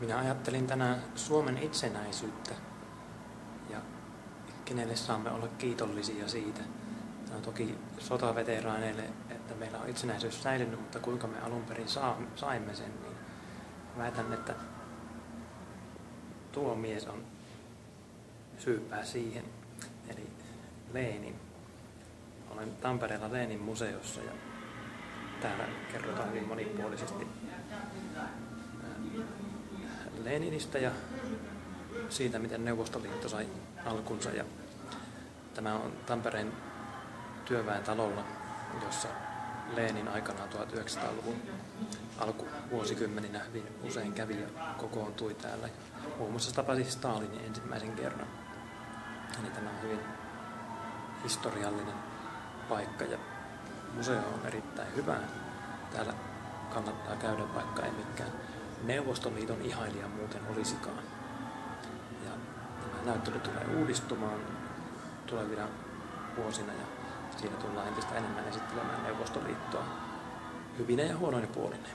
Minä ajattelin tänään Suomen itsenäisyyttä ja kenelle saamme olla kiitollisia siitä. Tämä on toki sotaveteraaneille, että meillä on itsenäisyys säilynyt, mutta kuinka me alun perin saimme sen, niin väitän, että tuo mies on syypää siihen, eli Lenin. Olen Tampereella Lenin museossa ja täällä kerrotaan hyvin monipuolisesti Leninistä ja siitä, miten Neuvostoliitto sai alkunsa. Ja tämä on Tampereen työväentalolla, jossa Lenin aikanaan 1900-luvun alkuvuosikymmeninä hyvin usein kävi ja kokoontui täällä. Muun muassa tapasi Stalinin ensimmäisen kerran. Eli tämä on hyvin historiallinen paikka ja museo on erittäin hyvä. Täällä kannattaa käydä, vaikka ei mikään Neuvostoliiton ihailija muuten olisikaan. Ja tämä näyttely tulee uudistumaan tulevina vuosina ja siinä tullaan entistä enemmän esittelemään Neuvostoliittoa hyvinä ja huonoina puolina.